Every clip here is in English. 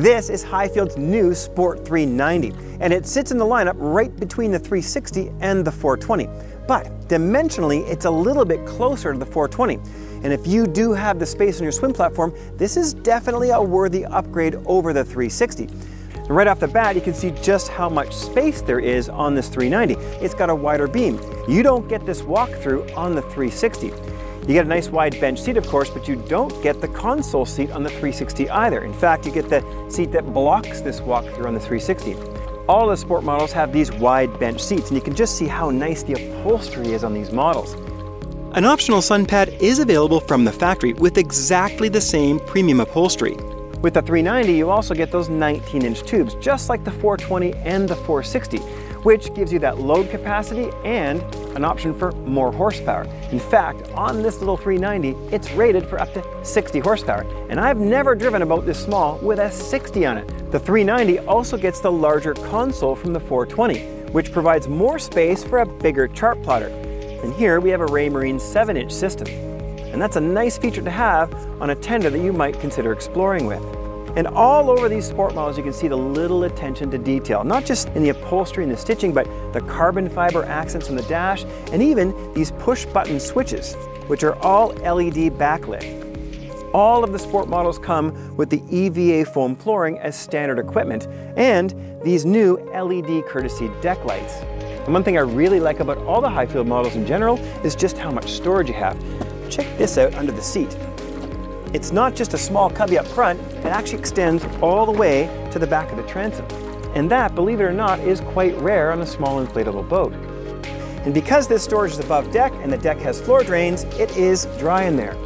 This is Highfield's new Sport 390, and it sits in the lineup right between the 360 and the 420. But dimensionally, it's a little bit closer to the 420. And if you do have the space on your swim platform, this is definitely a worthy upgrade over the 360. Right off the bat, you can see just how much space there is on this 390. It's got a wider beam. You don't get this walkthrough on the 360. You get a nice wide bench seat, of course, but you don't get the console seat on the 360 either. In fact, you get the seat that blocks this walkthrough on the 360. All the sport models have these wide bench seats, and you can just see how nice the upholstery is on these models. An optional sun pad is available from the factory with exactly the same premium upholstery. With the 390, you also get those 19-inch tubes, just like the 420 and the 460, which gives you that load capacity and an option for more horsepower. In fact, on this little 390, it's rated for up to 60 horsepower, and I've never driven a boat this small with a 60 on it. The 390 also gets the larger console from the 420, which provides more space for a bigger chart plotter. And here we have a Raymarine 7-inch system. And that's a nice feature to have on a tender that you might consider exploring with. And all over these sport models, you can see the little attention to detail, not just in the upholstery and the stitching, but the carbon fiber accents on the dash, and even these push button switches, which are all LED backlit. All of the sport models come with the EVA foam flooring as standard equipment, and these new LED courtesy deck lights. And one thing I really like about all the Highfield models in general is just how much storage you have. Check this out under the seat. It's not just a small cubby up front, it actually extends all the way to the back of the transom. And that, believe it or not, is quite rare on a small inflatable boat. And because this storage is above deck and the deck has floor drains, it is dry in there.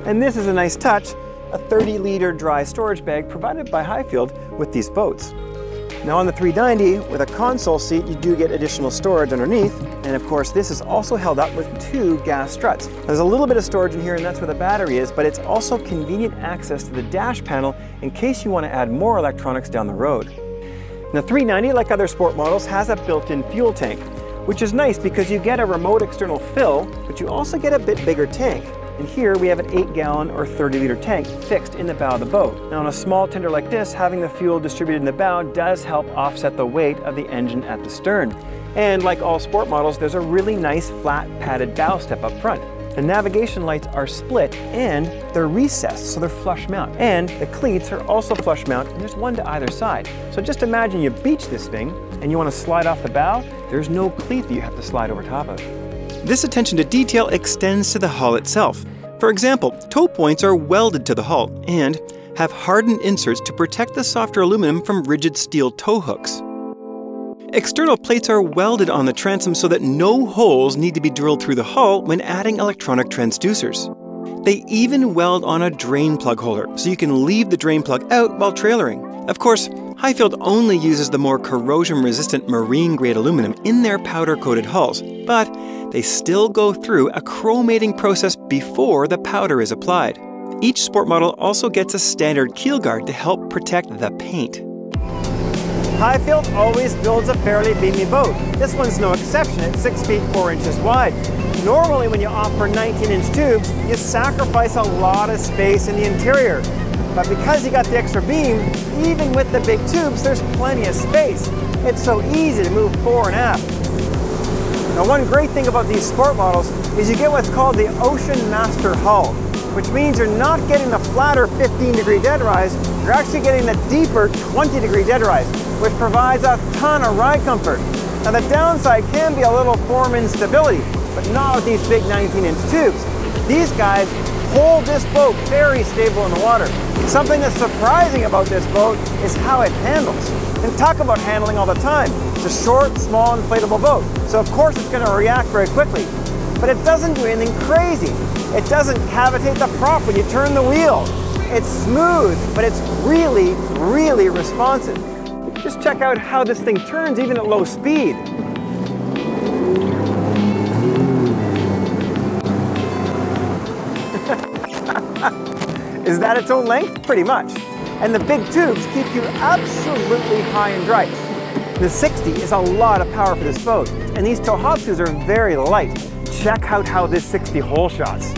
And this is a nice touch, a 30-liter dry storage bag provided by Highfield with these boats. Now on the 390, with a console seat, you do get additional storage underneath, and of course this is also held up with 2 gas struts. There's a little bit of storage in here, and that's where the battery is, but it's also convenient access to the dash panel in case you want to add more electronics down the road. Now, the 390, like other sport models, has a built-in fuel tank, which is nice because you get a remote external fill, but you also get a bit bigger tank. And here we have an 8-gallon or 30-liter tank fixed in the bow of the boat. Now on a small tender like this, having the fuel distributed in the bow does help offset the weight of the engine at the stern. And like all sport models, there's a really nice flat padded bow step up front. The navigation lights are split and they're recessed, so they're flush mount. And the cleats are also flush mount, and there's one to either side. So just imagine you beach this thing and you want to slide off the bow, there's no cleat that you have to slide over top of. This attention to detail extends to the hull itself. For example, toe points are welded to the hull and have hardened inserts to protect the softer aluminum from rigid steel toe hooks. External plates are welded on the transom so that no holes need to be drilled through the hull when adding electronic transducers. They even weld on a drain plug holder, so you can leave the drain plug out while trailering. Of course, Highfield only uses the more corrosion-resistant marine-grade aluminum in their powder-coated hulls, but they still go through a chromating process before the powder is applied. Each sport model also gets a standard keel guard to help protect the paint. Highfield always builds a fairly beamy boat. This one's no exception at 6 feet 4 inches wide. Normally when you opt for 19-inch tubes, you sacrifice a lot of space in the interior. But because you got the extra beam, even with the big tubes, there's plenty of space. It's so easy to move fore and aft. Now, one great thing about these sport models is you get what's called the Ocean Master hull, which means you're not getting the flatter 15-degree dead rise, you're actually getting the deeper 20-degree dead rise, which provides a ton of ride comfort. Now, the downside can be a little form instability, but not with these big 19-inch tubes. These guys hold this boat very stable in the water. Something that's surprising about this boat is how it handles. And talk about handling all the time. It's a short, small, inflatable boat, so of course it's going to react very quickly. But it doesn't do anything crazy. It doesn't cavitate the prop when you turn the wheel. It's smooth, but it's really, really responsive. Just check out how this thing turns even at low speed. Is that its own length? Pretty much. And the big tubes keep you absolutely high and dry. The 60 is a lot of power for this boat, and these Tohatsus are very light. Check out how this 60 hole shots.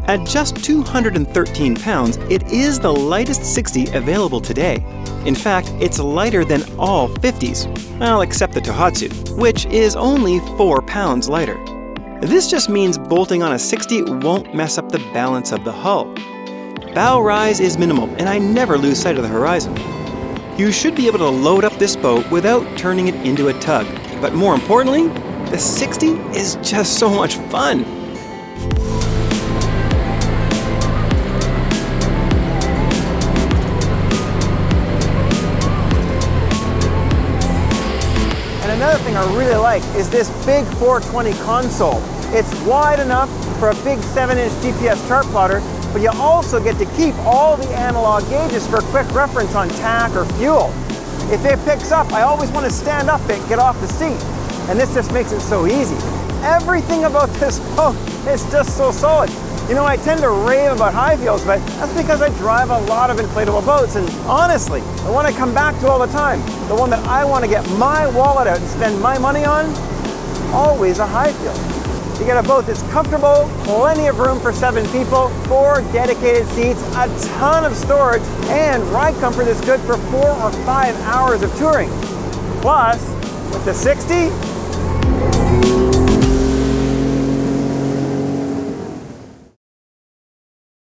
At just 213 pounds, it is the lightest 60 available today. In fact, it's lighter than all 50s, well, except the Tohatsu, which is only 4 pounds lighter. This just means bolting on a 60 won't mess up the balance of the hull. Bow rise is minimal, and I never lose sight of the horizon. You should be able to load up this boat without turning it into a tug. But more importantly, the 60 is just so much fun. And another thing I really like is this big 420 console. It's wide enough for a big 7-inch GPS chart plotter, but you also get to keep all the analog gauges for quick reference on tack or fuel. If it picks up, I always want to stand up and get off the seat, and this just makes it so easy. Everything about this boat is just so solid. You know, I tend to rave about Highfields, but that's because I drive a lot of inflatable boats, and honestly, the one I come back to all the time, the one that I want to get my wallet out and spend my money on, always a Highfield. You get a boat that's comfortable, plenty of room for 7 people, 4 dedicated seats, a ton of storage, and ride comfort that's good for 4 or 5 hours of touring. Plus, with the 60,